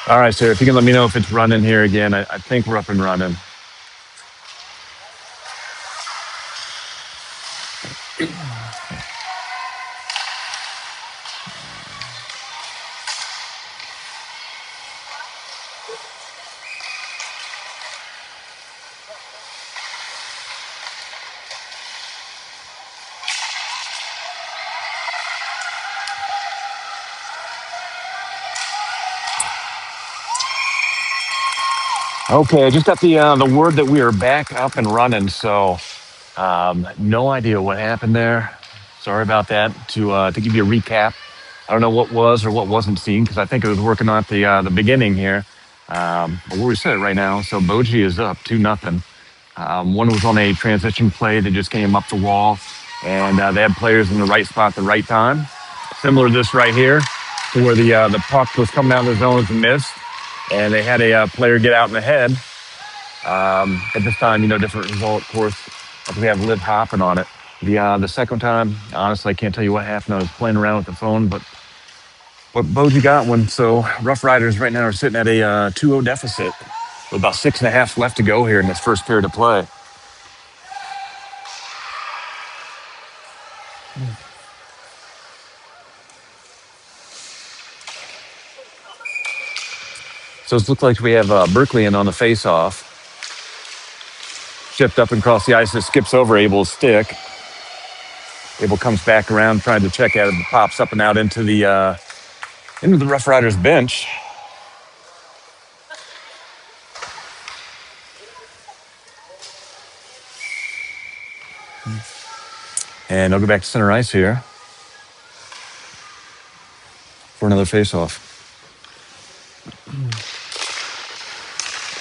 All right, sir. If you can let me know if it's running here again, I think we're up and running. Okay, I just got the word that we are back up and running. So no idea what happened there. Sorry about that. To give you a recap, I don't know what was or what wasn't seen because I think it was working on at the beginning here. But where we sit right now, so Boji is up 2-0. One was on a transition play that just came up the wall, and they had players in the right spot at the right time. Similar to this right here, to where the puck was coming out of the zones and missed, and they had a player get out in the head. At this time, different result, of course, because we have Liv hopping on it. The second time, honestly, I can't tell you what happened. I was playing around with the phone, but Boji got one. So Roughriders right now are sitting at a 2-0 deficit with about 6.5 left to go here in this first period of play. So it looks like we have Berkeley in on the face-off. Shipped up and across the ice. It skips over Abel's stick. Abel comes back around trying to check at it. Pops up and out into the Rough Riders bench. And they'll go back to center ice here for another face-off.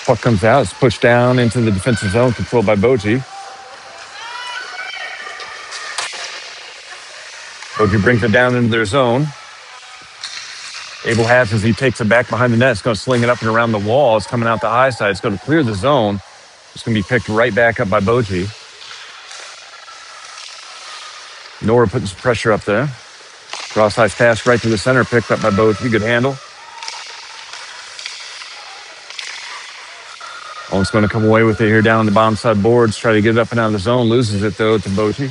Puck comes out. It's pushed down into the defensive zone, controlled by Boji. Boji brings it down into their zone. Abel has as he takes it back behind the net. It's going to sling it up and around the wall. It's coming out the high side. It's going to clear the zone. It's going to be picked right back up by Boji. Nora putting some pressure up there. Cross ice pass right to the center, picked up by Boji. Good handle. Almost going to come away with it here down the bottom side boards. Try to get it up and out of the zone. Loses it, though, to Boji.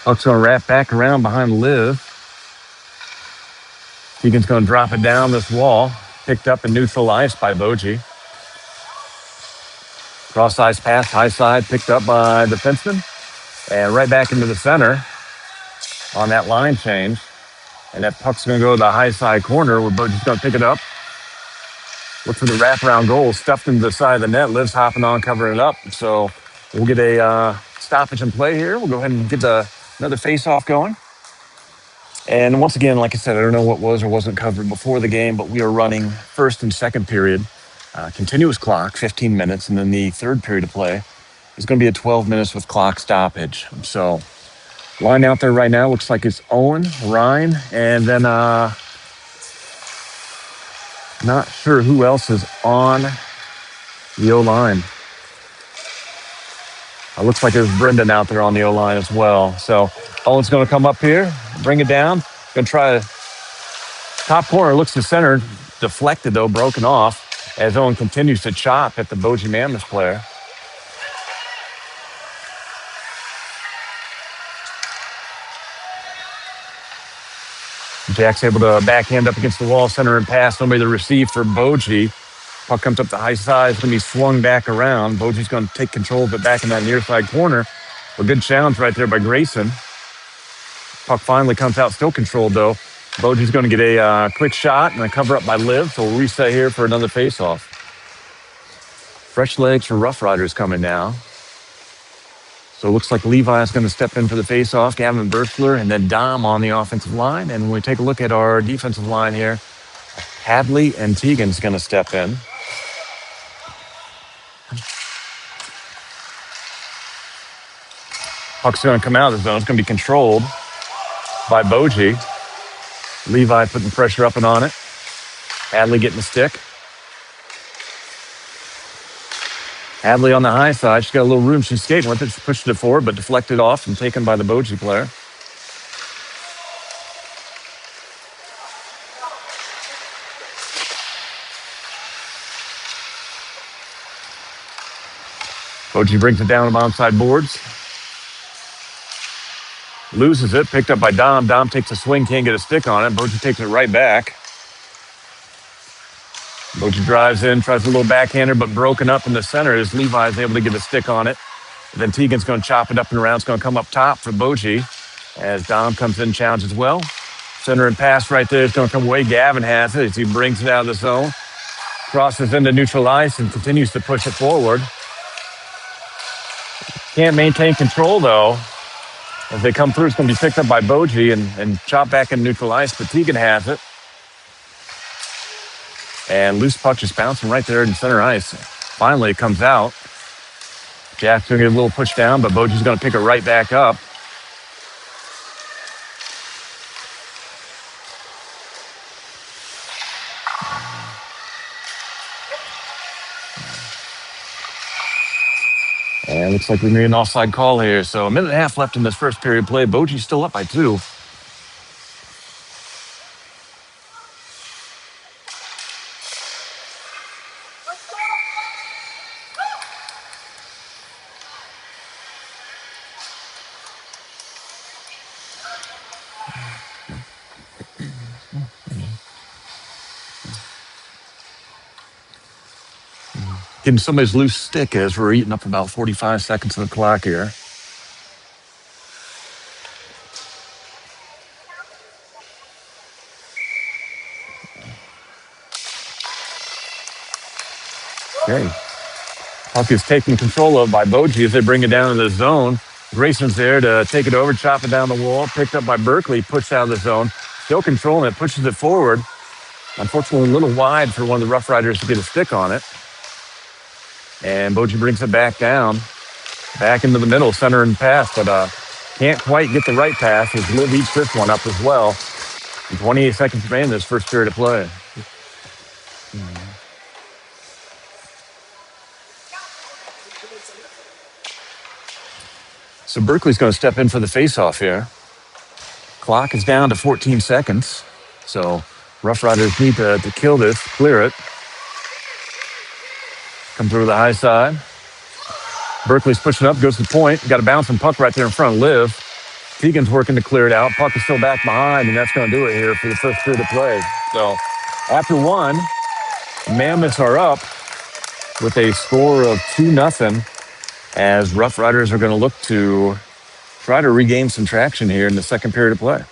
Puck's going to wrap back around behind Liv. Keegan's going to drop it down this wall. Picked up in neutral ice by Boji. Cross ice pass, high side, picked up by the defenseman. And right back into the center on that line change. And that puck's going to go to the high side corner where Boji's going to pick it up. Look for the wraparound goal. Stuffed into the side of the net. Liv's hopping on, covering it up. So we'll get a stoppage in play here. We'll go ahead and get another face-off going. And once again, like I said, I don't know what was or wasn't covered before the game, but we are running first and second period. Continuous clock, 15 minutes. And then the third period of play is going to be a 12 minutes with clock stoppage. So line out there right now looks like it's Owen, Ryan, and then not sure who else is on the O-line. It looks like there's Brendan out there on the O-line as well. So Owen's going to come up here, bring it down. Going to try top corner, looks to center. Deflected, though, broken off as Owen continues to chop at the Boji Mammoths player. Jack's able to backhand up against the wall, center and pass. Nobody to receive for Boji. Puck comes up the high side. It's going to be swung back around. Boji's going to take control of it back in that near side corner. A good challenge right there by Grayson. Puck finally comes out, still controlled, though. Boji's going to get a quick shot and a cover up by Liv. So we'll reset here for another face-off. Fresh legs for Rough Riders coming now. So it looks like Levi's going to step in for the face-off, Gavin Berkler, and then Dom on the offensive line. And when we take a look at our defensive line here, Hadley and Tegan's going to step in. Puck's going to come out of the zone. It's going to be controlled by Boji. Levi putting pressure up and on it. Hadley getting the stick. Hadley on the high side. She's got a little room. She's skating with it. She pushed it forward, but deflected off and taken by the Boji player. Boji brings it down on onside boards. Loses it. Picked up by Dom. Dom takes a swing. Can't get a stick on it. Boji takes it right back. Boji drives in. Tries a little backhander, but broken up in the center as Levi's able to get a stick on it. And then Tegan's going to chop it up and around. It's going to come up top for Boji as Dom comes in, challenge as well. Center and pass right there. It's going to come away. Gavin has it as he brings it out of the zone. Crosses into neutral ice and continues to push it forward. Can't maintain control, though. As they come through, it's going to be picked up by Boji and chopped back in neutral ice, but Tegan has it. And loose puck just bouncing right there in center ice. Finally, it comes out. Jack's going to get a little push down, but Boji's going to pick it right back up. And it looks like we made an offside call here. So a minute and a half left in this first period play. Boji's still up by 2. Getting somebody's loose stick as we're eating up about 45 seconds of the clock here. Okay. Puck is taken control of by Boji as they bring it down in the zone. Grayson's there to take it over, chop it down the wall. Picked up by Berkeley, pushed out of the zone. Still controlling it, pushes it forward. Unfortunately, a little wide for one of the Roughriders to get a stick on it. And Boji brings it back down, back into the middle, center and pass, but can't quite get the right pass as Liv eats this one up as well. And 28 seconds remaining in this first period of play. So Berkeley's going to step in for the faceoff here. Clock is down to 14 seconds. So Roughriders need to kill this, clear it. Come through the high side. Berkeley's pushing up, goes to the point. Got a bouncing puck right there in front of Liv. Tegan's working to clear it out. Puck is still back behind, and that's going to do it here for the first period of play. So after 1, Mammoths are up with a score of 2-0 as Roughriders are going to look to try to regain some traction here in the second period of play.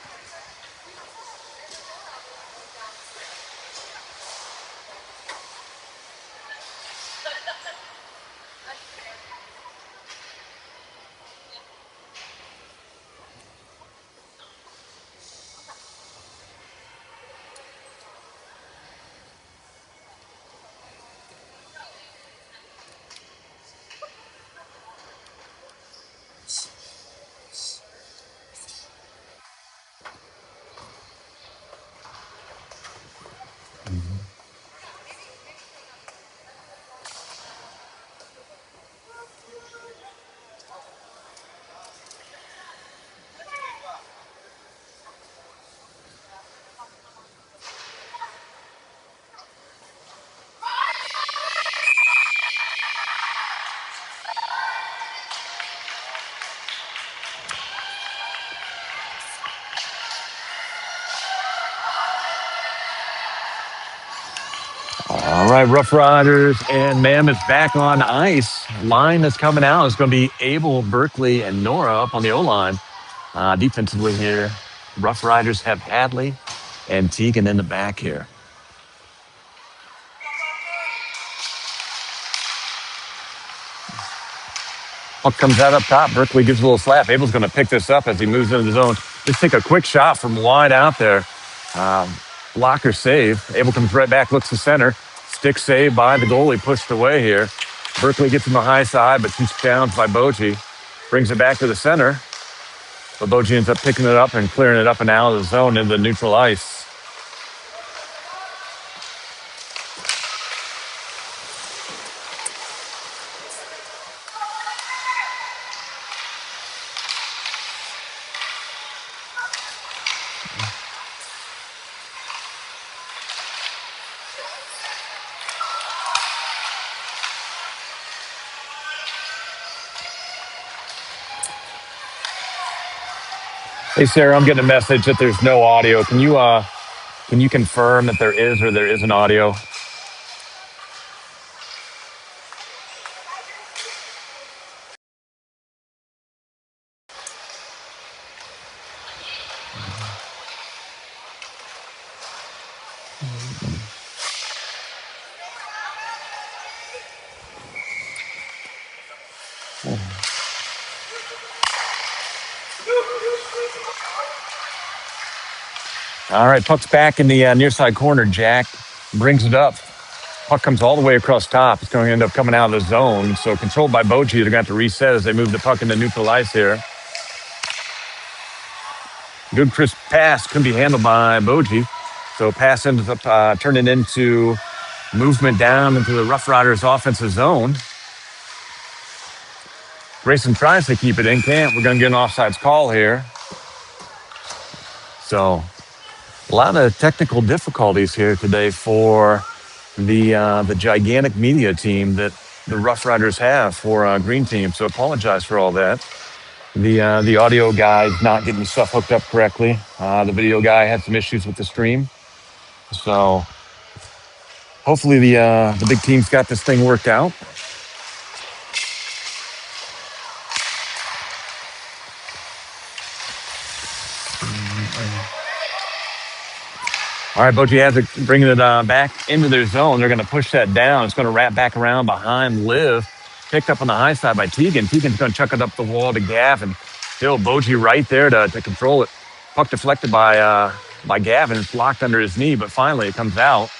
All right, Roughriders and Mammoths back on ice. Line that's coming out is going to be Abel, Berkeley, and Nora up on the O-line. Defensively here, Roughriders have Hadley and Tegan in the back here. Puck comes out up top. Berkeley gives a little slap. Abel's going to pick this up as he moves into the zone. Just take a quick shot from wide out there. Blocker save. Abel comes right back, looks to center. Stick save by the goalie, pushed away here. Berkeley gets on the high side, but she's challenged by Boji. Brings it back to the center. But Boji ends up picking it up and clearing it up and out of the zone into the neutral ice. Hey, Sarah, I'm getting a message that there's no audio. Can you confirm that there is or there isn't audio? All right, puck's back in the near side corner. Jack brings it up. Puck comes all the way across top. It's going to end up coming out of the zone. So controlled by Boji. They're going to have to reset as they move the puck into neutral ice here. Good crisp pass couldn't be handled by Boji. So pass ends up turning into movement down into the Roughriders offensive zone. Grayson tries to keep it in, can't. We're going to get an offsides call here. So a lot of technical difficulties here today for the gigantic media team that the Roughriders have for Green Team. So apologize for all that. The audio guy's not getting stuff hooked up correctly. The video guy had some issues with the stream. So hopefully the big team's got this thing worked out. All right, Boji has it, bringing it back into their zone. They're going to push that down. It's going to wrap back around behind Liv. Picked up on the high side by Tegan. Tegan's going to chuck it up the wall to Gavin. Still Boji right there to control it. Puck deflected by Gavin. It's blocked under his knee, but finally it comes out.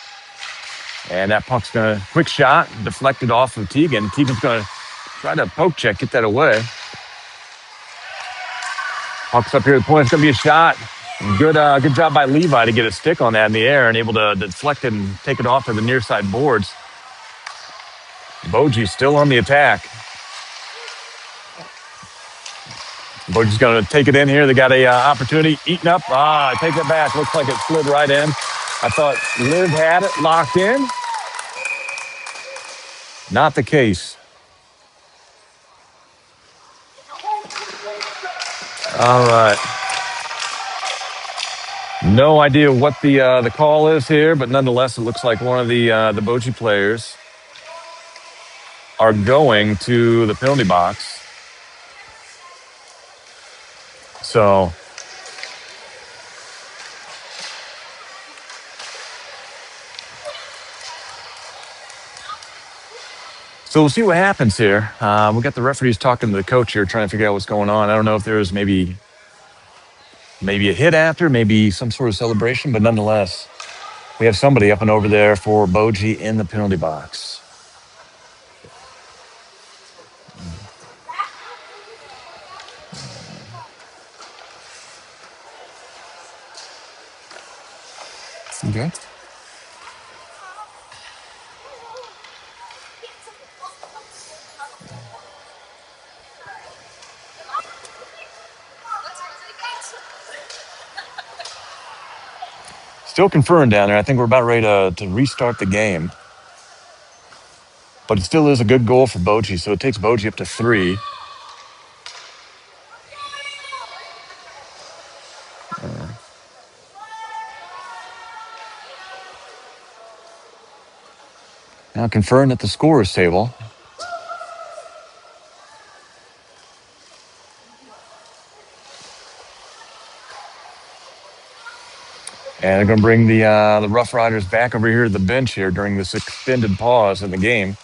And that puck's going to, quick shot, deflected off of Tegan. Tegan's going to try to poke check, get that away. Puck's up here at the point. It's going to be a shot. Good job by Levi to get a stick on that in the air and able to deflect it and take it off to the near side boards. Boji's still on the attack. Boji's going to take it in here. They got a opportunity. Eaten up. Take it back. Looks like it slid right in. I thought Liv had it locked in. Not the case. All right. No idea what the call is here, but nonetheless, it looks like one of the Boji players are going to the penalty box. So we'll see what happens here. We got the referees talking to the coach here, trying to figure out what's going on. I don't know if there's maybe a hit after, maybe some sort of celebration, but nonetheless, we have somebody up and over there for Boji in the penalty box. Okay. Still confirmed down there. I think we're about ready to restart the game. But it still is a good goal for Boji, so it takes Boji up to 3. Now confirmed at the scorer's table. And they're going to bring the Roughriders back over here to the bench here during this extended pause in the game.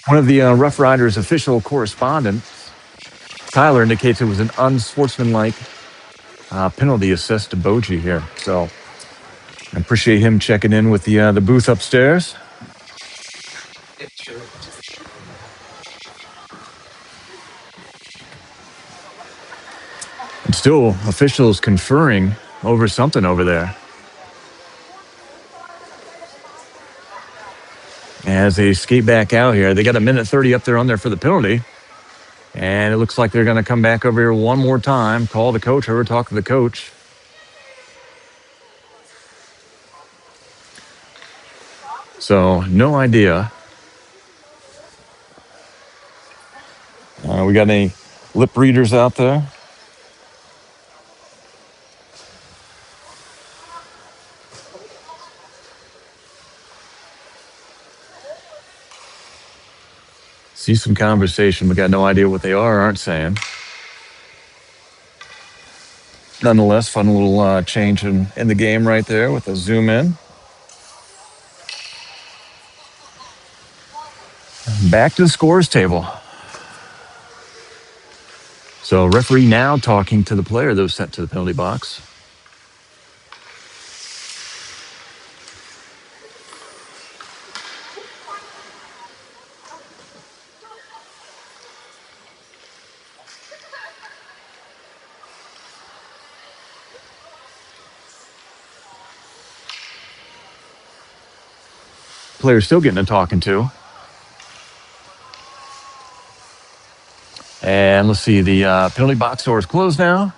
One of the Roughriders official correspondents, Tyler, indicates it was an unsportsmanlike penalty assessed to Boji here. So I appreciate him checking in with the booth upstairs. And still, officials conferring over something over there. As they skate back out here, they got a minute 30 up there on there for the penalty. And it looks like they're going to come back over here one more time, call the coach over, talk to the coach. So no idea. We got any lip readers out there? See some conversation. We got no idea what they are or aren't saying. Nonetheless, fun little change in the game right there with a zoom in. Back to the scores table. So referee now talking to the player that was sent to the penalty box. Player still getting a talking to. And let's see, the penalty box door is closed now.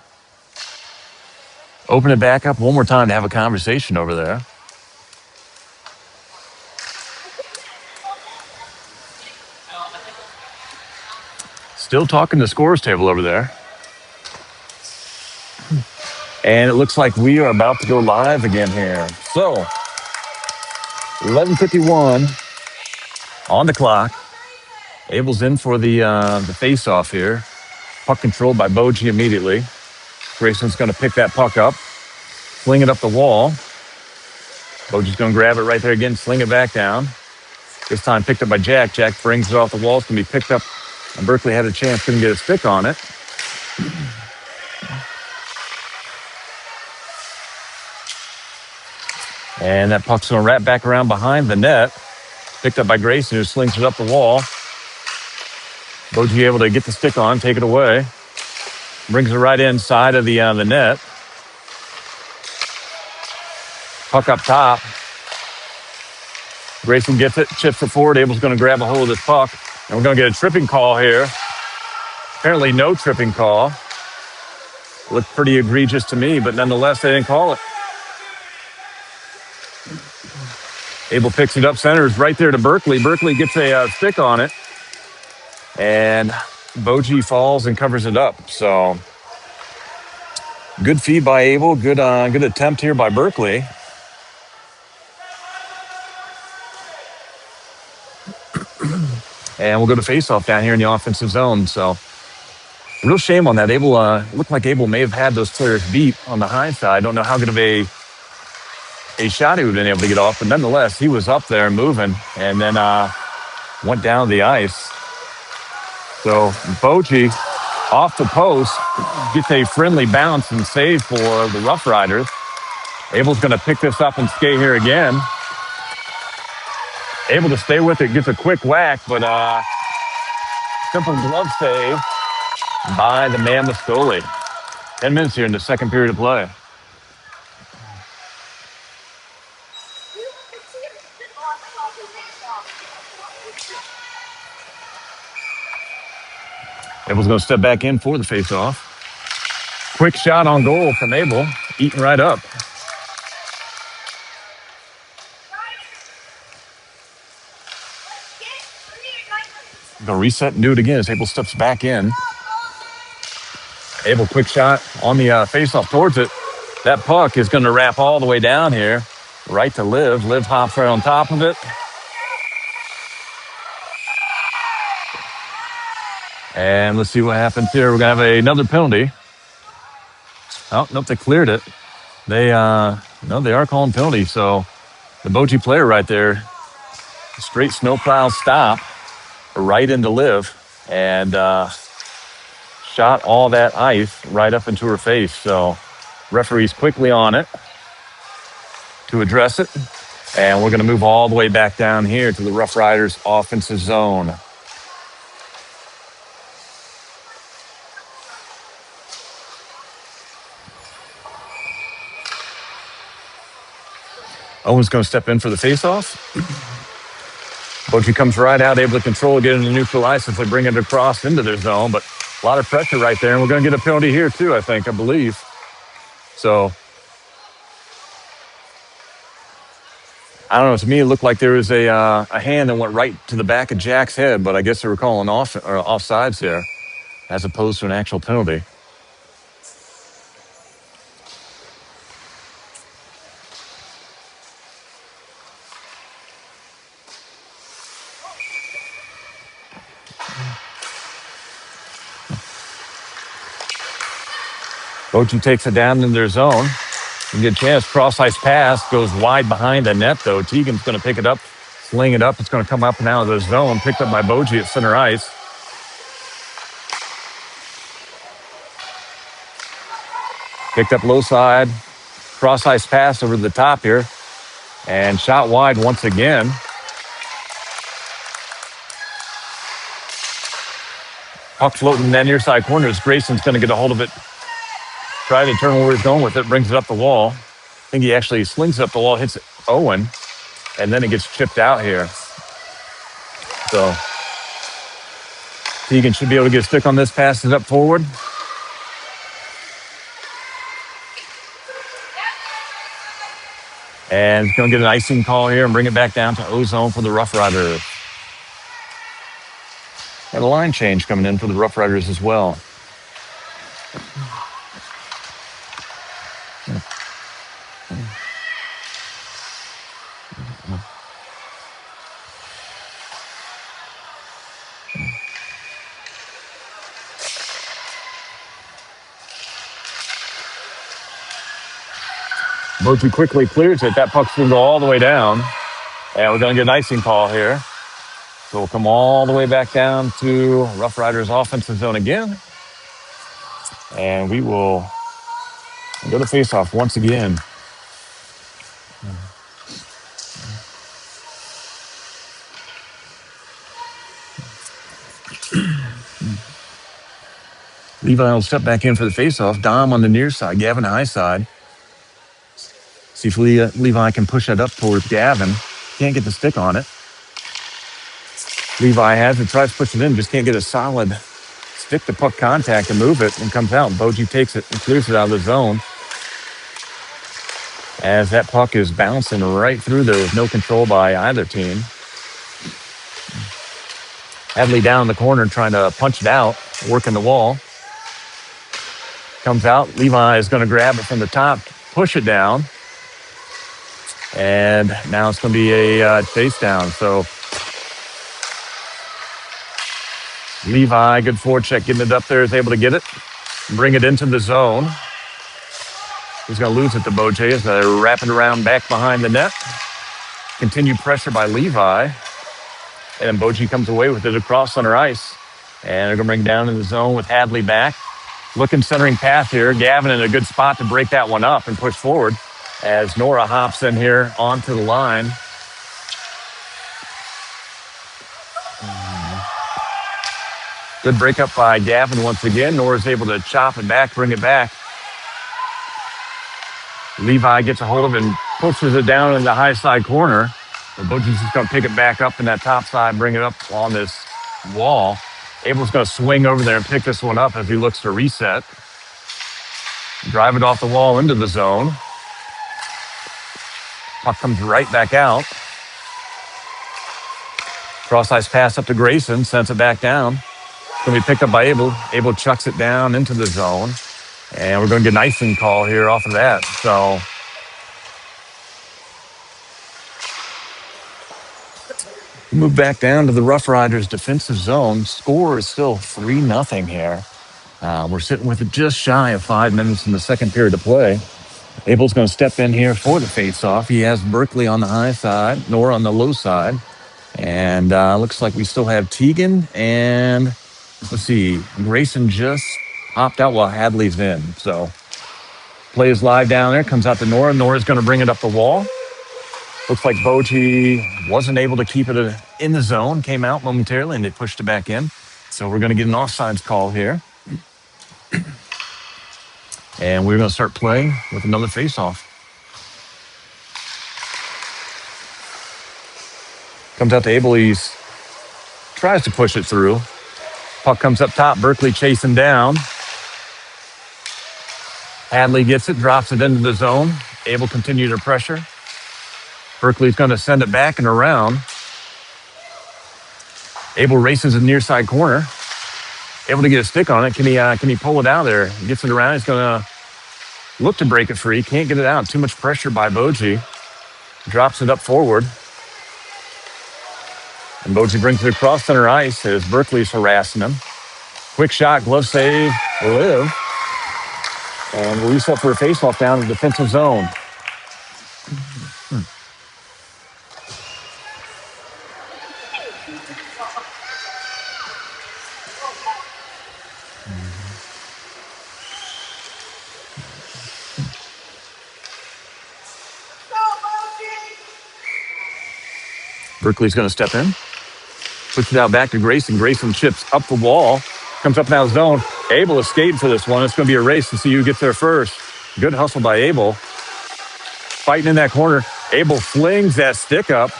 Open it back up one more time to have a conversation over there. Still talking the scores table over there. And it looks like we are about to go live again here. So, 11:51 on the clock. Abel's in for the face-off here. Puck controlled by Boji immediately. Grayson's going to pick that puck up, fling it up the wall. Boji's going to grab it right there again, sling it back down. This time picked up by Jack. Jack brings it off the wall. It's going to be picked up. And Berkeley had a chance, couldn't get a stick on it. And that puck's going to wrap back around behind the net. Picked up by Grayson, who slings it up the wall. Boji able to get the stick on, take it away. Brings it right inside of the net. Puck up top. Grayson gets it, chips it forward. Abel's going to grab a hold of this puck. And we're going to get a tripping call here. Apparently no tripping call. Looked pretty egregious to me, but nonetheless, they didn't call it. Abel picks it up, centers right there to Berkeley. Berkeley gets a stick on it. And Boji falls and covers it up. So good feed by Abel. Good attempt here by Berkeley. And we'll go to face-off down here in the offensive zone. So real shame on that. Abel looked like Abel may have had those players beat on the high side. Don't know how good of a shot he would have been able to get off, but nonetheless, he was up there moving and then went down the ice. So Boji off the post gets a friendly bounce and save for the Roughriders. Abel's going to pick this up and skate here again. Able to stay with it, gets a quick whack, but simple glove save by the Mammoths goalie. 10 minutes here in the second period of play. Abel's going to step back in for the faceoff. Quick shot on goal from Abel, eating right up. Going to reset and do it again as Abel steps back in. Abel, quick shot on the faceoff towards it. That puck is going to wrap all the way down here, right to Liv. Liv hops right on top of it. And let's see what happens here. We're going to have another penalty. Oh, nope, they cleared it. They are calling penalty. So the Boji player right there, straight snowplow stop right into Liv and shot all that ice right up into her face. So referee's quickly on it to address it. And we're going to move all the way back down here to the Roughriders offensive zone. Owen's going to step in for the faceoff. Boji comes right out, able to control, get into neutral ice as they bring it across into their zone. But a lot of pressure right there. And we're going to get a penalty here too, I believe. So, I don't know. To me, it looked like there was a hand that went right to the back of Jack's head, but I guess they were calling offsides here as opposed to an actual penalty. Boji takes it down in their zone. You get a chance. Cross-ice pass goes wide behind the net, though. Tegan's going to pick it up, sling it up. It's going to come up and out of the zone. Picked up by Boji at center ice. Picked up low side. Cross-ice pass over the top here. And shot wide once again. Puck floating in that near side corner as Grayson's going to get a hold of it. Try to determine where he's going with it. Brings it up the wall. I think he actually slings it up the wall, hits Owen, and then it gets chipped out here. So Tegan should be able to get a stick on this, pass it up forward. And he's going to get an icing call here and bring it back down to O-zone for the Roughriders. And a line change coming in for the Roughriders as well. Boji quickly clears it. That puck's going to go all the way down. And we're going to get an icing call here. So we'll come all the way back down to Roughriders offensive zone again. And we will go to faceoff once again. Levi will step back in for the faceoff. Dom on the near side, Gavin high side. See if Levi can push that up towards Gavin. Can't get the stick on it. Levi has it, tries to push it in, just can't get a solid stick to puck contact and move it, and comes out. Boji takes it and clears it out of the zone. As that puck is bouncing right through there with no control by either team. Hadley down in the corner trying to punch it out, working the wall. Comes out. Levi is going to grab it from the top, push it down. And now it's going to be a chase down. So Levi, good forecheck, getting it up there, is able to get it, bring it into the zone. He's going to lose it to Boji as they wrap it around back behind the net. Continued pressure by Levi. And then Boji comes away with it across center ice. And they're going to bring it down in the zone with Hadley back. Looking centering path here. Gavin in a good spot to break that one up and push forward as Nora hops in here onto the line. Good breakup by Gavin once again. Nora's able to chop it back, bring it back. Levi gets a hold of it and pushes it down in the high side corner. But Boji's just going to pick it back up in that top side, bring it up on this wall. Abel's going to swing over there and pick this one up as he looks to reset. Drive it off the wall into the zone. Puck comes right back out. Cross-ice pass up to Grayson, sends it back down. It's going to be picked up by Abel. Abel chucks it down into the zone. And we're going to get an icing call here off of that. So move back down to the Roughriders defensive zone. Score is still 3-0 here. We're sitting with it just shy of 5 minutes in the second period of play. Abel's going to step in here for the face-off. He has Berkeley on the high side, Nora on the low side. And looks like we still have Tegan and, let's see, Grayson just hopped out while Hadley's in. So play is live down there, comes out to Nora. Nora's going to bring it up the wall. Looks like Boji wasn't able to keep it in the zone, came out momentarily, and they pushed it back in. So we're going to get an offsides call here. And we're going to start playing with another face-off. Comes out to Abel. He tries to push it through. Puck comes up top. Berkeley chasing down. Hadley gets it, drops it into the zone. Abel continue to pressure. Berkeley's going to send it back and around. Abel races in the near side corner. Able to get a stick on it. Can he pull it out there? He gets it around. He's going to look to break it free. Can't get it out. Too much pressure by Boji. Drops it up forward. And Boji brings it across center ice as Berkeley's harassing him. Quick shot, glove save, Liv. And release up for a faceoff down in the defensive zone. Berkeley's going to step in. Puts it out back to Grayson. Grayson chips up the wall. Comes up now zone. Abel escaped for this one. It's going to be a race to see who gets there first. Good hustle by Abel. Fighting in that corner. Abel flings that stick up.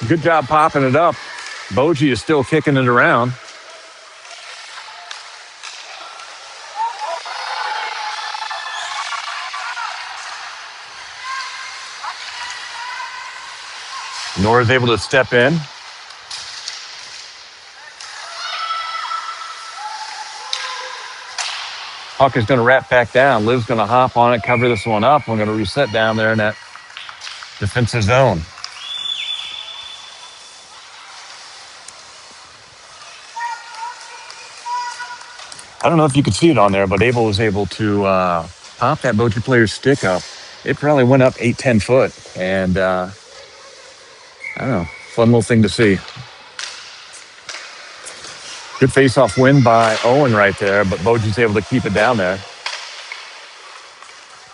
Good job popping it up. Boji is still kicking it around. Nora's able to step in. Puck is going to wrap back down. Liv's going to hop on it, cover this one up. We're going to reset down there in that defensive zone. I don't know if you could see it on there, but Abel was able to pop that Boji player's stick up. It probably went up 8-10 foot. And I don't know, fun little thing to see. Good face-off win by Owen right there, but Boji's able to keep it down there.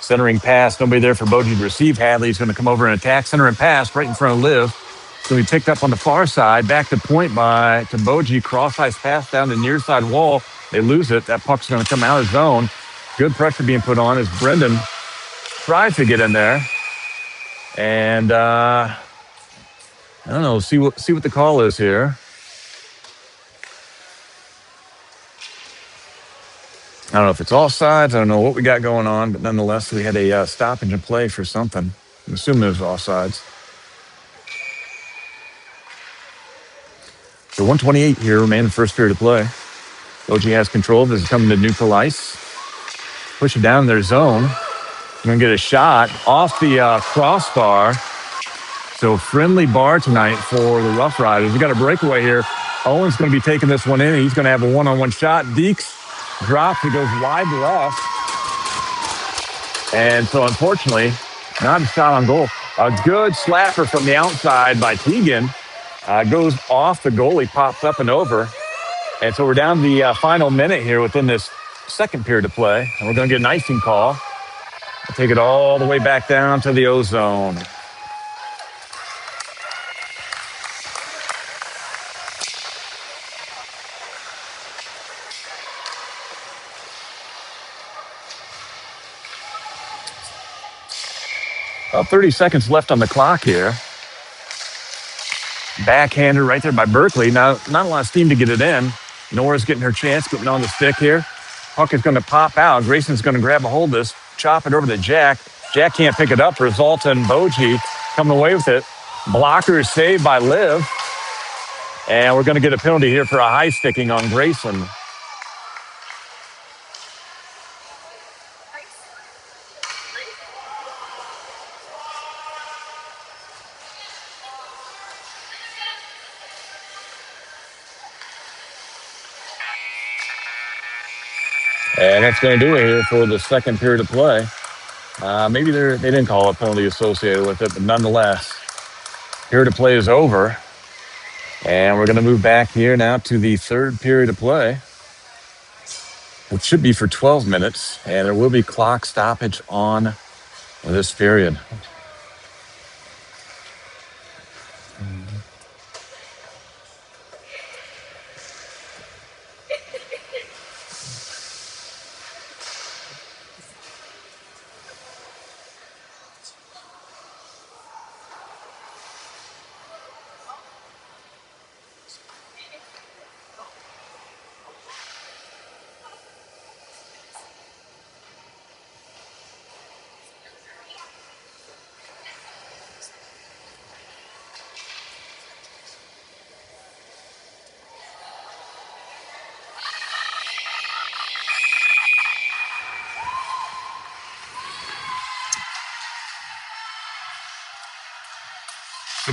Centering pass, nobody there for Boji to receive. Hadley's going to come over and attack. Centering pass right in front of Liv. So he picked up on the far side. Back to point to Boji. Cross-ice pass down the near side wall. They lose it. That puck's going to come out of zone. Good pressure being put on as Brendan tries to get in there. And I don't know, see what the call is here. I don't know if it's offsides. I don't know what we got going on, but nonetheless, we had a stoppage in play for something. I'm assuming it was offsides. So 128 here, remaining first period of play. Boji has control. This is coming to neutral ice. Push it down in their zone. Going to get a shot off the crossbar. So friendly bar tonight for the Roughriders. We got a breakaway here. Owen's going to be taking this one in. He's going to have a one-on-one shot. Deeks drops. It goes wide left. And so, unfortunately, not a shot on goal. A good slapper from the outside by Teagan. Goes off the goalie, pops up and over. And so we're down to the final minute here within this second period of play. And we're going to get an icing call. We'll take it all the way back down to the O-zone. About 30 seconds left on the clock here. Backhander right there by Berkeley. Now, not a lot of steam to get it in. Nora's getting her chance, putting on the stick here. Puck is going to pop out. Grayson's going to grab a hold of this, chop it over to Jack. Jack can't pick it up. Result in Boji coming away with it. Blocker is saved by Liv. And we're going to get a penalty here for a high sticking on Grayson. And that's going to do it here for the second period of play. Maybe they didn't call a penalty associated with it, but nonetheless, period of play is over. And we're going to move back here now to the third period of play, which should be for 12 minutes. And there will be clock stoppage on this period.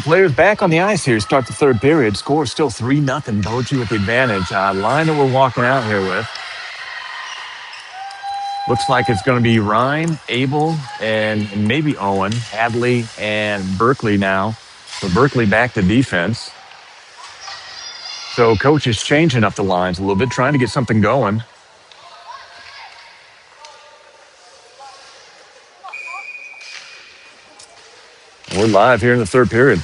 players back on the ice here start the third period. Score still 3-0. Boji with the advantage. Line that we're walking out here with. Looks like it's going to be Ryan, Abel, and maybe Owen, Hadley, and Berkeley now. So Berkeley back to defense. So coach is changing up the lines a little bit, trying to get something going. We're live here in the third period.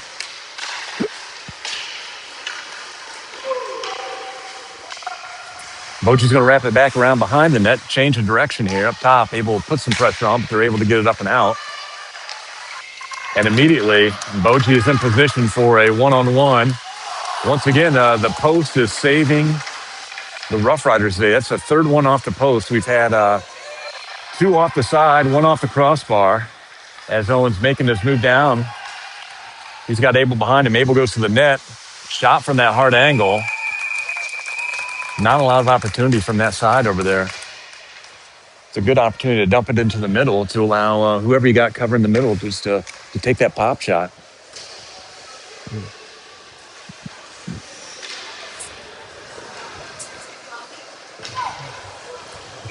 Boji's going to wrap it back around behind the net, change of direction here up top, able to put some pressure on, but they're able to get it up and out. And immediately, Boji is in position for a one-on-one. Once again, the post is saving the Roughriders today. That's the third one off the post. We've had two off the side, one off the crossbar. As Owen's making this move down, he's got Abel behind him. Abel goes to the net. Shot from that hard angle. Not a lot of opportunity from that side over there. It's a good opportunity to dump it into the middle to allow whoever you got covering the middle just to take that pop shot.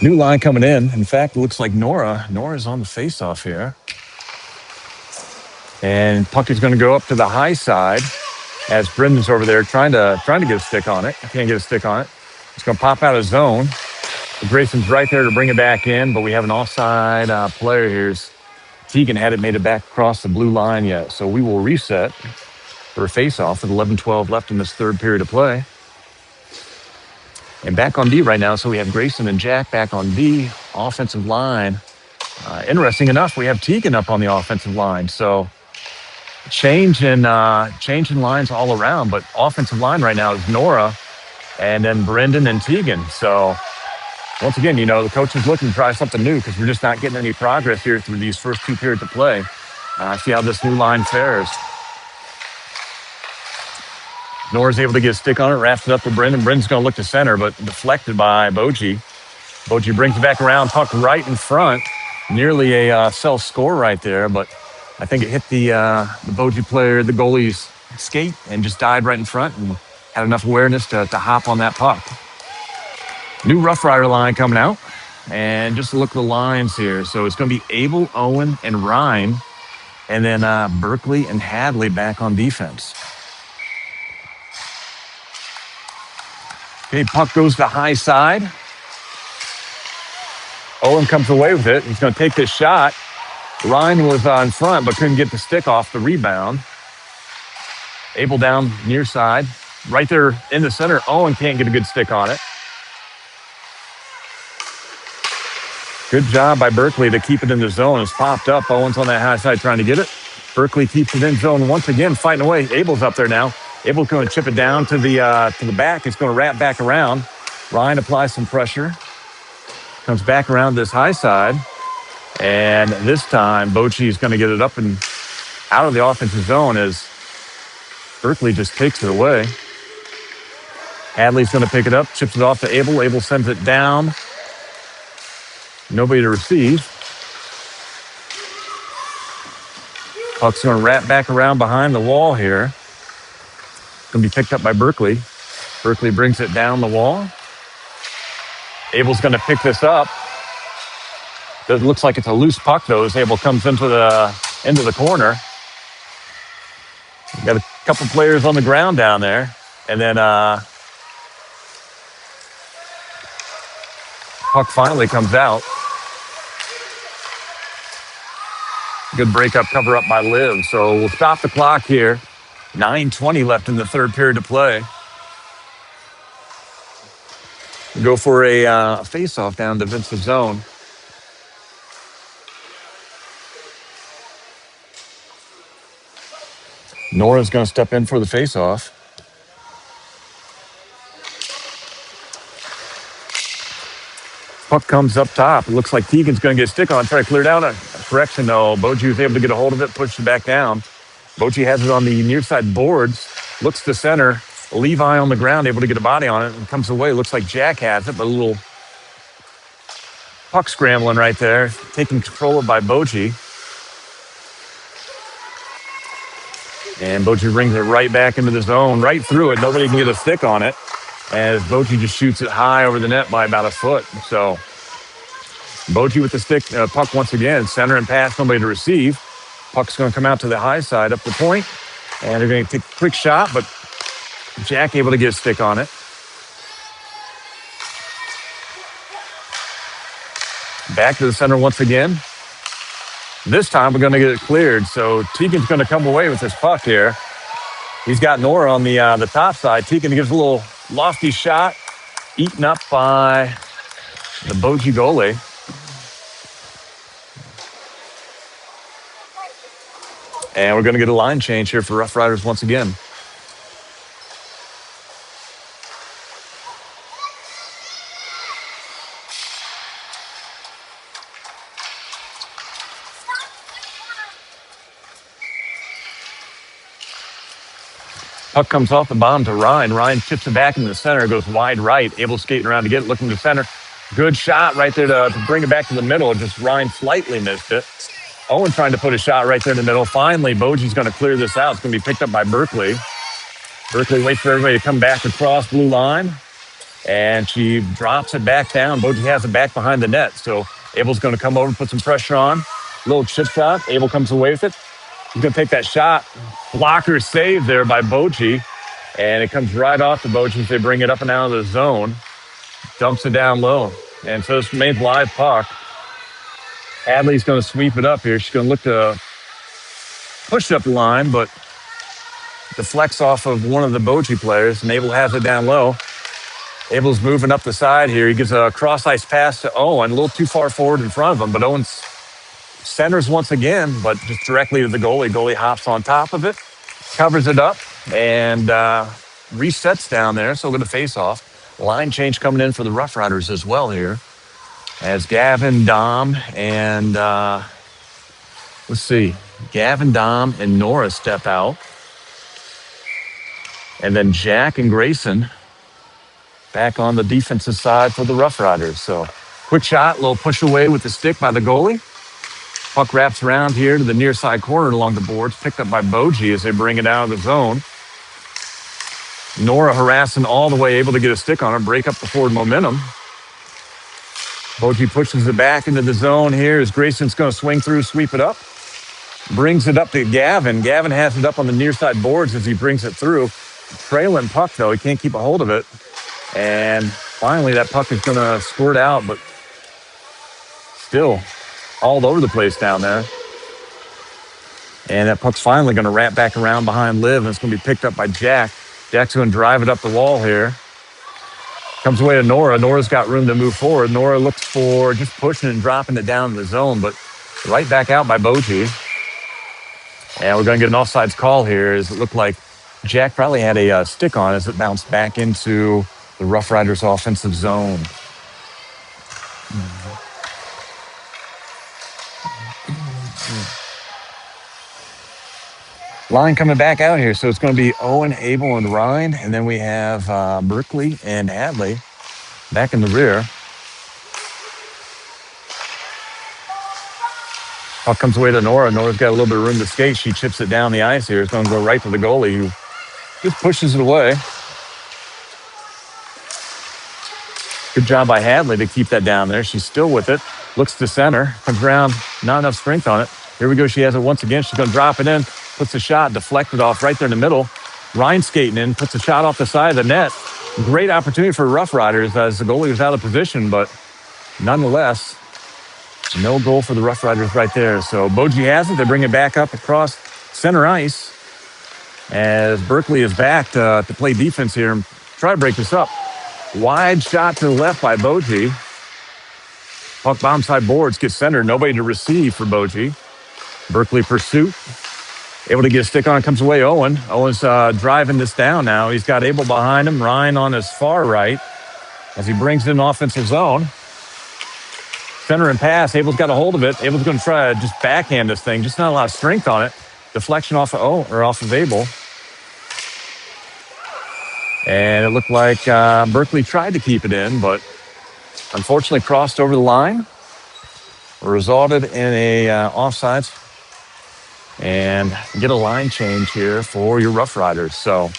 New line coming in. In fact, it looks like Nora's on the face-off here. And puck is going to go up to the high side as Brendan's over there trying to get a stick on it. I can't get a stick on it. It's going to pop out of zone. Grayson's right there to bring it back in, but we have an offside player here. Tegan hadn't made it back across the blue line yet. So we will reset for a face-off with 11-12 left in this third period of play. And back on D right now, so we have Grayson and Jack back on D, offensive line. Interesting enough, we have Tegan up on the offensive line. So changing lines all around, but offensive line right now is Nora and then Brendan and Tegan. So once again, the coach is looking to try something new because we're just not getting any progress here through these first two periods of play. See how this new line fares. Nora's able to get a stick on it, wraps it up to Brendan. Brendan's going to look to center, but deflected by Boji. Boji brings it back around, puck right in front. Nearly a self-score right there, but I think it hit the Boji player, the goalie's skate, and just died right in front and had enough awareness to hop on that puck. New Rough Rider line coming out. And just look at the lines here. So it's going to be Abel, Owen, and Ryan. And then Berkeley and Hadley back on defense. Okay, puck goes to high side. Owen comes away with it. He's going to take this shot. Ryan was in front, but couldn't get the stick off the rebound. Abel down near side. Right there in the center, Owen can't get a good stick on it. Good job by Berkeley to keep it in the zone. It's popped up. Owen's on that high side trying to get it. Berkeley keeps it in zone once again, fighting away. Abel's up there now. Abel's going to chip it down to the back. It's going to wrap back around. Ryan applies some pressure. Comes back around this high side. And this time, Boji is going to get it up and out of the offensive zone as Berkeley just takes it away. Hadley's going to pick it up, chips it off to Abel. Abel sends it down. Nobody to receive. Puck's going to wrap back around behind the wall here. Going to be picked up by Berkeley. Berkeley brings it down the wall. Abel's going to pick this up. It looks like it's a loose puck, though, as Abel comes into the corner. We've got a couple players on the ground down there. And then puck finally comes out. Good breakup, cover up by Liv. So we'll stop the clock here. 9:20 left in the third period to play. Go for a face-off down the defensive zone. Nora's going to step in for the face-off. Puck comes up top. It looks like Tegan's going to get a stick on it, try to clear down a correction, though. Boji was able to get a hold of it, push it back down. Boji has it on the near side boards, looks to center. Levi on the ground, able to get a body on it, and comes away. Looks like Jack has it, but a little puck scrambling right there. Taken control of by Boji. And Boji brings it right back into the zone, right through it. Nobody can get a stick on it, as Boji just shoots it high over the net by about a foot. So Boji with the stick, puck once again, center and pass, nobody to receive. Puck's going to come out to the high side up the point, and they're going to take a quick shot, but Jack able to get a stick on it. Back to the center once again. This time we're going to get it cleared. So Tegan's going to come away with this puck here. He's got Nora on the top side. Tegan gives a little lofty shot, eaten up by the Boji goalie. And we're going to get a line change here for Roughriders once again. Puck comes off the bottom to Ryan. Ryan chips it back into the center, goes wide right, able skating around to get it, looking to center. Good shot right there to bring it back to the middle. Just Ryan slightly missed it. Owen trying to put a shot right there in the middle. Finally, Boji's going to clear this out. It's going to be picked up by Berkeley. Berkeley waits for everybody to come back across blue line, and she drops it back down. Boji has it back behind the net, so Abel's going to come over and put some pressure on. Little chip shot. Abel comes away with it. He's going to take that shot. Blocker save there by Boji, and it comes right off the Boji as they bring it up and out of the zone. Dumps it down low, and so this remains live puck. Hadley's going to sweep it up here. She's going to look to push up the line, but deflects off of one of the Boji players, and Abel has it down low. Abel's moving up the side here. He gives a cross-ice pass to Owen, a little too far forward in front of him, but Owen's centers once again, but just directly to the goalie. Goalie hops on top of it, covers it up, and resets down there, so we're going to face off. Line change coming in for the Roughriders as well here, as Gavin, Dom, and Gavin, Dom, and Nora step out. And then Jack and Grayson back on the defensive side for the Roughriders. So quick shot, little push away with the stick by the goalie. Puck wraps around here to the near side corner along the boards, picked up by Boji as they bring it out of the zone. Nora harassing all the way, able to get a stick on her, break up the forward momentum. Boji pushes it back into the zone here as Grayson's going to swing through, sweep it up. Brings it up to Gavin. Gavin has it up on the near side boards as he brings it through. Trailing puck, though. He can't keep a hold of it. And finally, that puck is going to squirt out, but still all over the place down there. And that puck's finally going to wrap back around behind Liv, and it's going to be picked up by Jack. Jack's going to drive it up the wall here. Comes away to Nora. Nora's got room to move forward. Nora looks for just pushing and dropping it down in the zone, but right back out by Boji. And we're going to get an offsides call here, as it looked like Jack probably had a stick on as it bounced back into the Roughriders offensive zone. Line coming back out here, so it's going to be Owen, Abel, and Ryan, and then we have Berkeley and Hadley back in the rear. Puck comes away to Nora. Nora's got a little bit of room to skate. She chips it down the ice here. It's going to go right to the goalie, who just pushes it away. Good job by Hadley to keep that down there. She's still with it. Looks to center. Comes around. Not enough strength on it. Here we go. She has it once again. She's going to drop it in. Puts a shot. Deflected off right there in the middle. Ryan skating in. Puts a shot off the side of the net. Great opportunity for Roughriders as the goalie was out of position, but nonetheless, no goal for the Roughriders right there. So Boji has it. They bring it back up across center ice as Berkeley is back to play defense here and try to break this up. Wide shot to the left by Boji. Puck bomb side boards, gets centered. Nobody to receive for Boji. Berkeley pursuit. Able to get a stick on, comes away Owen. Owen's driving this down now. He's got Abel behind him. Ryan on his far right as he brings it in offensive zone. Center and pass. Abel's got a hold of it. Abel's going to try to just backhand this thing. Just not a lot of strength on it. Deflection off of Abel. And it looked like Berkeley tried to keep it in, but unfortunately crossed over the line. Resulted in a offsides. and get a line change here for your Roughriders. So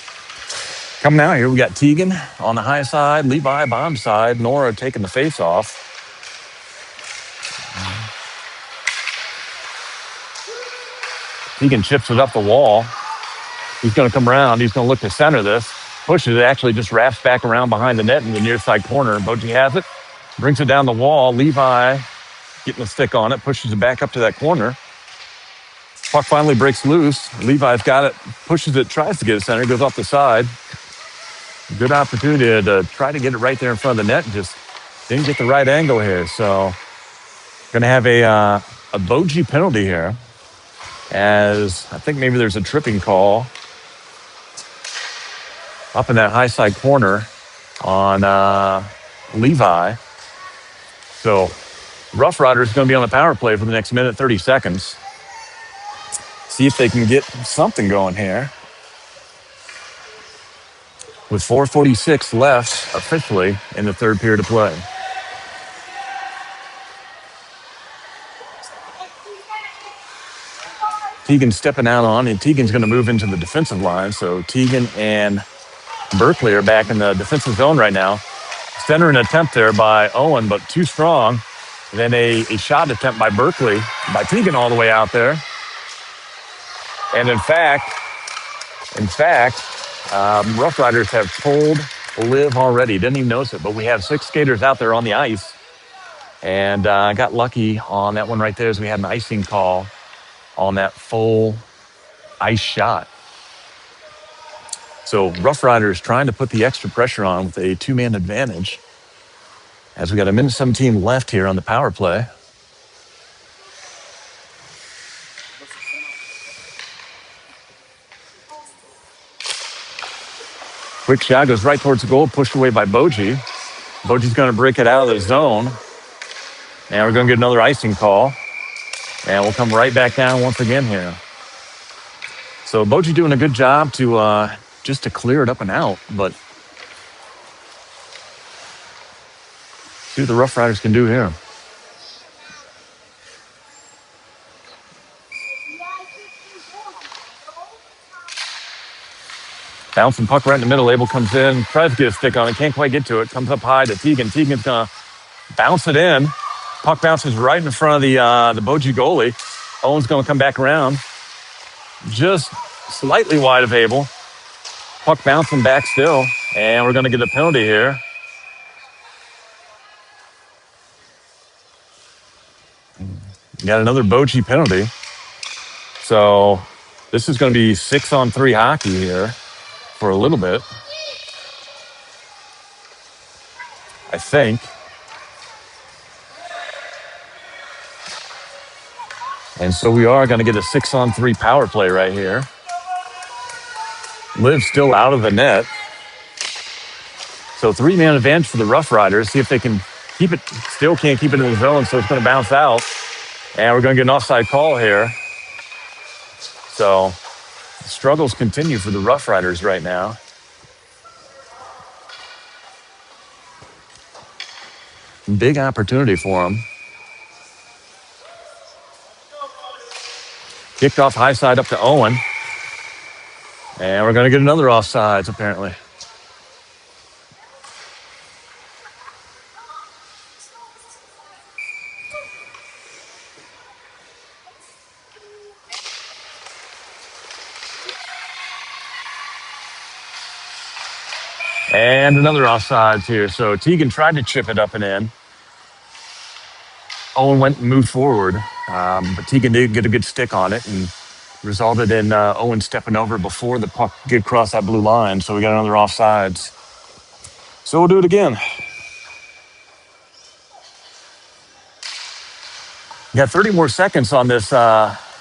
coming out here, we got Tegan on the high side, Levi bottom side, Nora taking the face off. Tegan chips it up the wall. He's going to come around. He's going to look to center this. Pushes it, actually just wraps back around behind the net in the near side corner. Boji has it, brings it down the wall. Levi getting the stick on it, pushes it back up to that corner. Puck finally breaks loose. Levi's got it, pushes it, tries to get it center, goes off the side. Good opportunity to try to get it right there in front of the net and just didn't get the right angle here. So going to have a Boji penalty here, as I think maybe there's a tripping call up in that high side corner on Levi. So Roughriders is going to be on the power play for the next minute, 30 seconds. See if they can get something going here. With 4:46 left officially in the third period of play. Tegan stepping out on, and Tegan's going to move into the defensive line. So Tegan and Berkeley are back in the defensive zone right now. Center an attempt there by Owen, but too strong. Then a shot attempt by Berkeley, by Tegan all the way out there. And in fact, Roughriders have pulled Liv already. Didn't even notice it, but we have 6 skaters out there on the ice. And got lucky on that one right there, as we had an icing call on that full ice shot. So Roughriders trying to put the extra pressure on with a 2-man advantage, as we got a minute 17 left here on the power play. Quick shot goes right towards the goal, pushed away by Boji. Boji's going to break it out of the zone. And we're going to get another icing call. And we'll come right back down once again here. So Boji doing a good job to just to clear it up and out. But see what the Roughriders can do here. Bouncing puck right in the middle. Abel comes in, tries to get a stick on it, can't quite get to it. Comes up high to Tegan. Tegan's going to bounce it in. Puck bounces right in front of the Boji goalie. Owen's going to come back around. Just slightly wide of Abel. Puck bouncing back still. And we're going to get a penalty here. Got another Boji penalty. So this is going to be 6-on-3 hockey here for a little bit, I think. And so we are going to get a 6-on-3 power play right here. Liv's still out of the net. So 3-man advantage for the Roughriders. See if they can keep it. Still can't keep it in the zone, so it's going to bounce out. And we're going to get an offside call here. So the struggles continue for the Roughriders right now. Big opportunity for them. Kicked off high side up to Owen. And we're going to get another offsides, apparently. And another offsides here. So Tegan tried to chip it up and in. Owen went and moved forward. But Tegan did get a good stick on it and resulted in Owen stepping over before the puck get across that blue line. So we got another offsides. So we'll do it again. We got 30 more seconds on this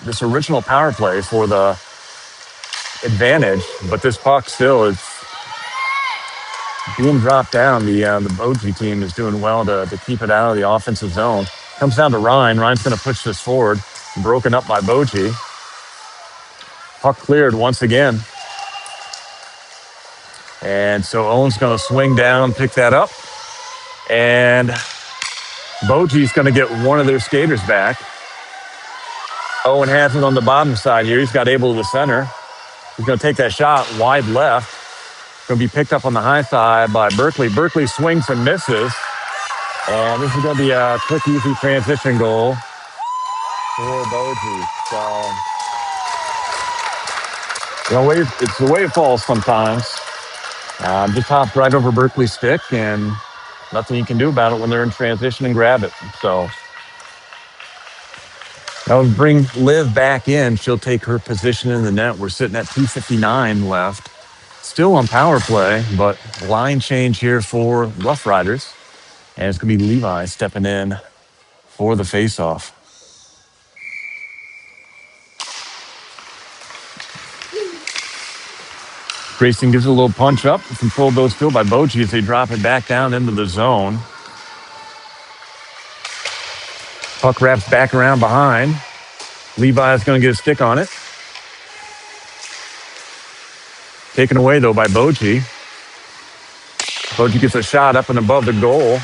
this original power play for the advantage, but this puck still is being dropped down. The Boji team is doing well to keep it out of the offensive zone. Comes down to Ryan. Ryan's going to push this forward. Broken up by Boji. Puck cleared once again. And so Owen's going to swing down, pick that up. And Boji's going to get one of their skaters back. Owen has it on the bottom side here. He's got Abel to the center. He's going to take that shot wide left. Going to be picked up on the high side by Berkeley. Berkeley swings and misses. And this is going to be a quick, easy transition goal for Boji. So, it's the way it falls sometimes. Just hopped right over Berkeley's stick, and nothing you can do about it when they're in transition and grab it. So that would bring Liv back in. She'll take her position in the net. We're sitting at 2:59 left. Still on power play, but line change here for Roughriders. And it's going to be Levi stepping in for the faceoff. Grayson gives it a little punch up. Controlled though still by Boji as they drop it back down into the zone. Puck wraps back around behind. Levi's going to get a stick on it. Taken away, though, by Boji. Boji gets a shot up and above the goal.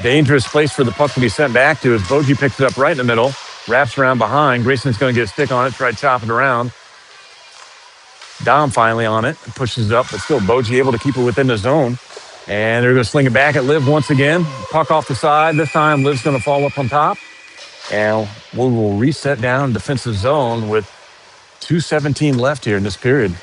Dangerous place for the puck to be sent back to as Boji picks it up right in the middle. Wraps around behind. Grayson's going to get a stick on it, try to chop it around. Dom finally on it, pushes it up, but still Boji able to keep it within the zone. And they're going to sling it back at Liv once again. Puck off the side. This time, Liv's going to fall up on top. And we will reset down defensive zone with 2:17 left here in this period.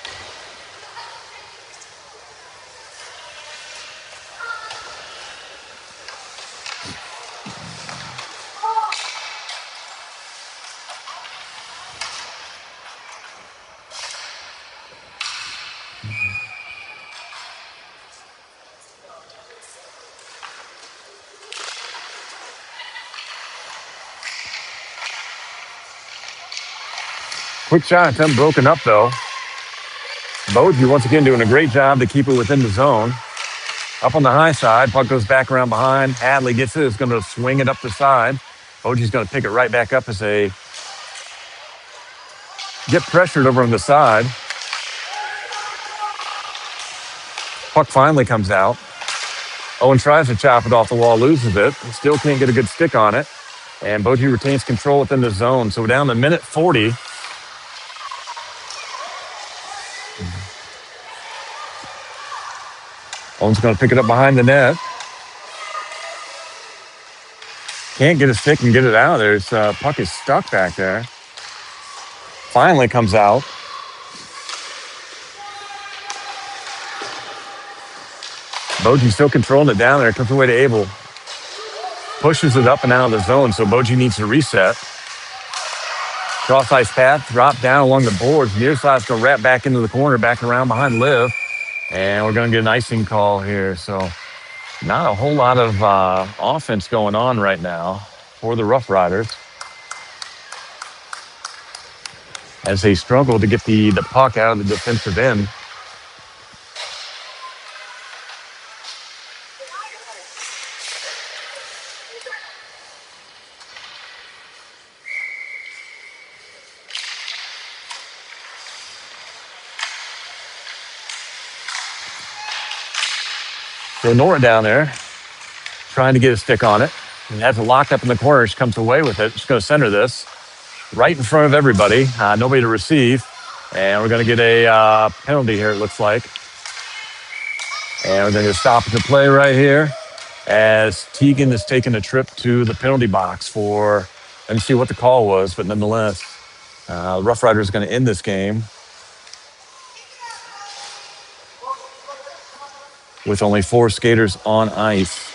Quick shot attempt broken up, though. Boji once again doing a great job to keep it within the zone. Up on the high side, puck goes back around behind. Hadley gets it. It's going to swing it up the side. Boji's going to pick it right back up as they get pressured over on the side. Puck finally comes out. Owen tries to chop it off the wall, loses it. Still can't get a good stick on it. And Boji retains control within the zone. So we're down to minute 40. Owen's going to pick it up behind the net. Can't get a stick and get it out. There's puck is stuck back there. Finally comes out. Boji still controlling it down there. Comes away to Abel. Pushes it up and out of the zone, so Boji needs to reset. Cross ice path, drop down along the boards. Near side's going to wrap back into the corner, back around behind Liv. And we're going to get an icing call here. So not a whole lot of offense going on right now for the Roughriders as they struggle to get the puck out of the defensive end. So Nora down there trying to get a stick on it. And has it locked up in the corner. She comes away with it. She's going to center this right in front of everybody. Nobody to receive. And we're going to get a penalty here, it looks like. And we're going to stop the play right here as Tegan is taking a trip to the penalty box for, let me see what the call was, but nonetheless, Roughriders is going to end this game with only 4 skaters on ice.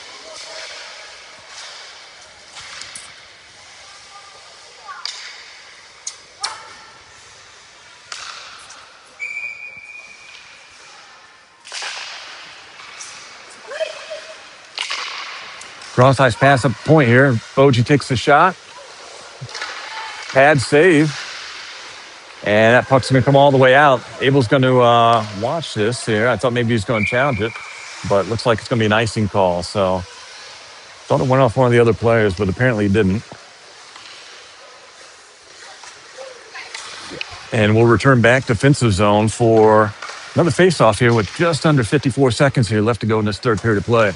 Cross ice pass up point here. Boji takes the shot. Pad save. And that puck's going to come all the way out. Abel's going to watch this here. I thought maybe he was going to challenge it, but looks like it's going to be an icing call. So thought it went off one of the other players, but apparently it didn't. And we'll return back defensive zone for another faceoff here with just under 54 seconds here left to go in this third period of play.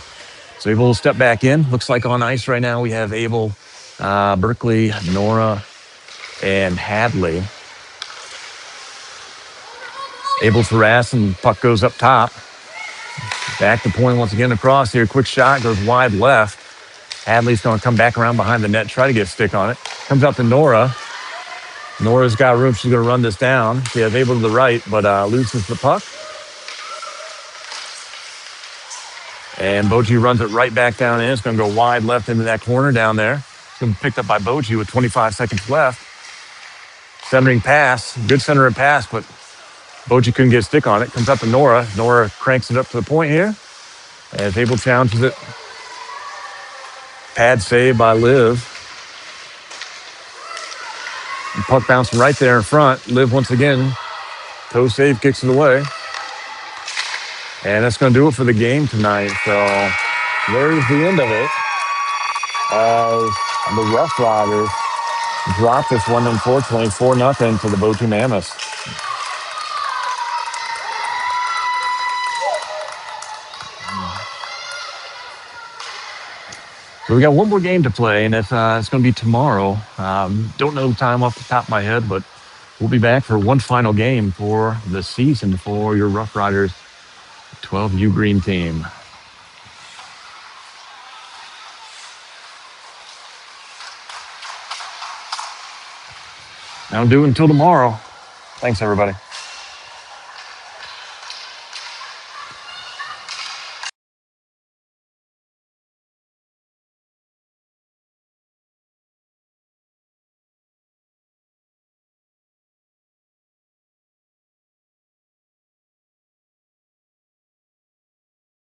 So Abel will step back in. Looks like on ice right now we have Abel, Berkeley, Nora, and Hadley. Able to harass, and puck goes up top. Back to point once again across here. Quick shot goes wide left. Hadley's going to come back around behind the net, try to get a stick on it. Comes out to Nora. Nora's got room. She's going to run this down. She is able to the right, but loses the puck. And Boji runs it right back down in. It's going to go wide left into that corner down there. It's going to be picked up by Boji with 25 seconds left. Centering pass. Good centering pass, but Boji couldn't get a stick on it. Comes up to Nora. Nora cranks it up to the point here. As Abel challenges it. Pad save by Liv. And puck bouncing right there in front. Liv once again. Toe save, kicks it away. And that's going to do it for the game tonight. So there's the end of it. As the Roughriders drop this one, unfortunately, 4-0 to the Boji Mammoths. So we got one more game to play, and it's going to be tomorrow. Don't know the time off the top of my head, but we'll be back for one final game for the season for your Roughriders 12U Green team. That'll do until tomorrow. Thanks, everybody.